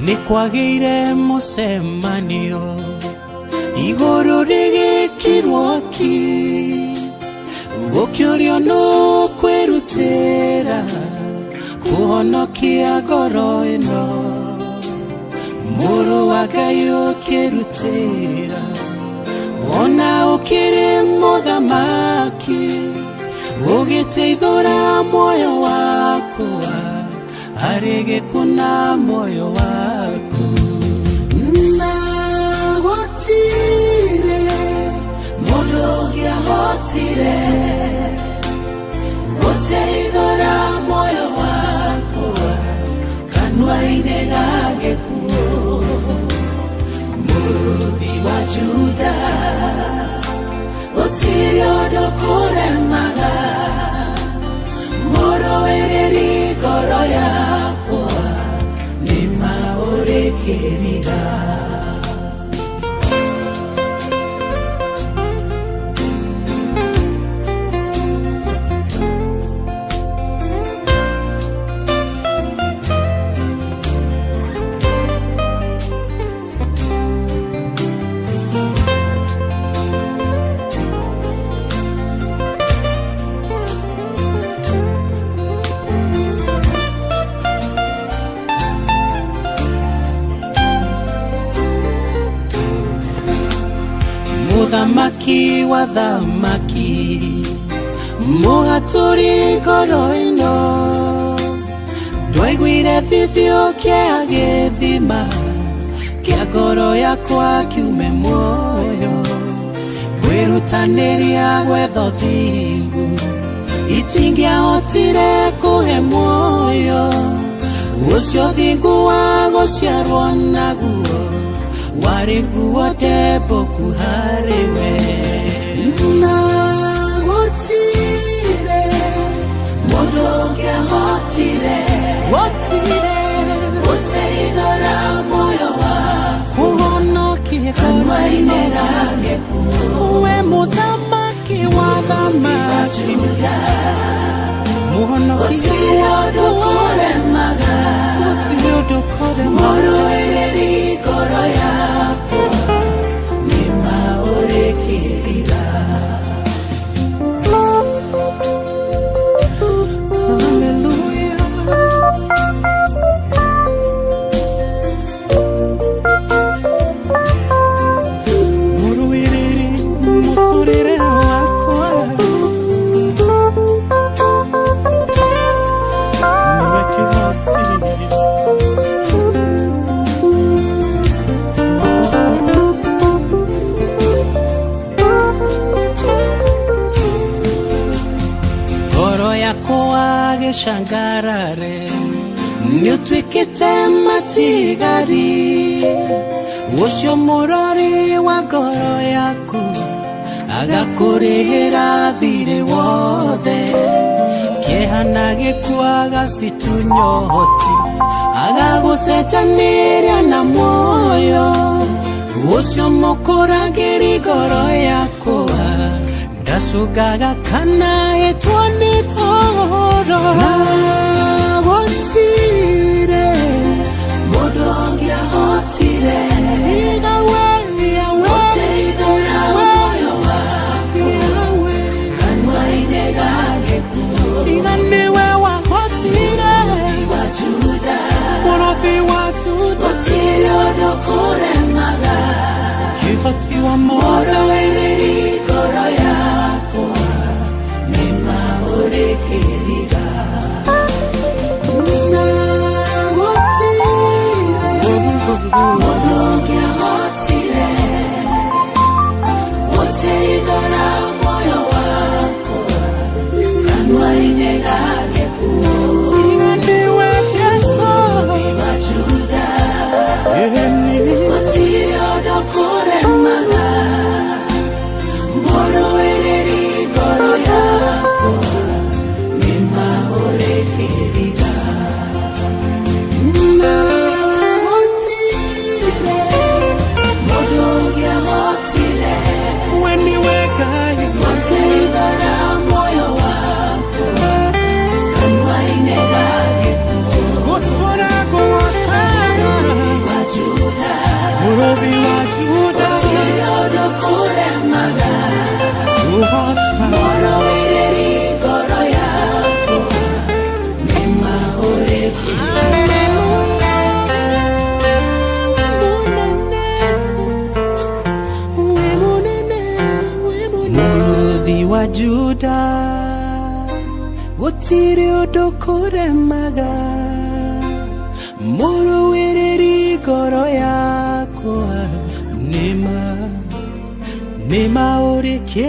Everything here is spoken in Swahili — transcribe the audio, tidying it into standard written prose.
Nikwagire musemanio iguru rigikirwoki gukiorio no kwerutera kuhonokia ngoro ino muru wa Ngai ukirutera ona ukiri muthamaki ugiteithura moyo wakwa harege kuna moyo waku na hotire modo ya hotire uteithura moyo wakwa kanwa inegage kuo muruthi wa Juda utirio dokore maga moro ereri goro yakwa nima urekirira Muthamaki wa thamaki muhaturi ngoro ino ndwaiguire thithio kia githima kia ngoro yakwa kiume muoyo kwirutaniria gwetho thingu itingiahotire kuhe muoyo ucio thingu wa guciarwo naguo wari nguo ndemboku hariwe na hotire mundu ungiahotire uteithura moyo waku kuhonokia kanwa-inĩ gake we muthamaki wa thamaki muhonokia ũndũkoremaga moro ereri ngoro yakwa nima urekirira shangarare niutwikite matigari ucio murori wa ngoro yaku agakurihira thire wothe kihana gikuaga situnyohoti agagucenjaniria na moyo ucio mukuragiri ngoro yakwa ndacungaga kana hitwo ni toro na hotire mundu ungiahotire tiga wewe uteithura moyo waku kanwa-inĩ gake kuo tiga niwe wahotire wa Juda muruthi wa Juda utirio ndũkũremaga kĩhoti wa moro ereri ngoro yakwa nima urekirira na hotire mundu ungiahotire uteithura moyo wakwa kanwa-inĩ gake kuo tiga niwe Jesu wa Juda utirio ndũkũremaga moro ereri ngoro yakwa nima urekirira na hotire Murubi wa Juda Otiodo kure maga Ruhota Moro wireri goro yako Mima oreki Murubi wa Juda Otiodo kure maga Moro wireri goro yako Nema oreki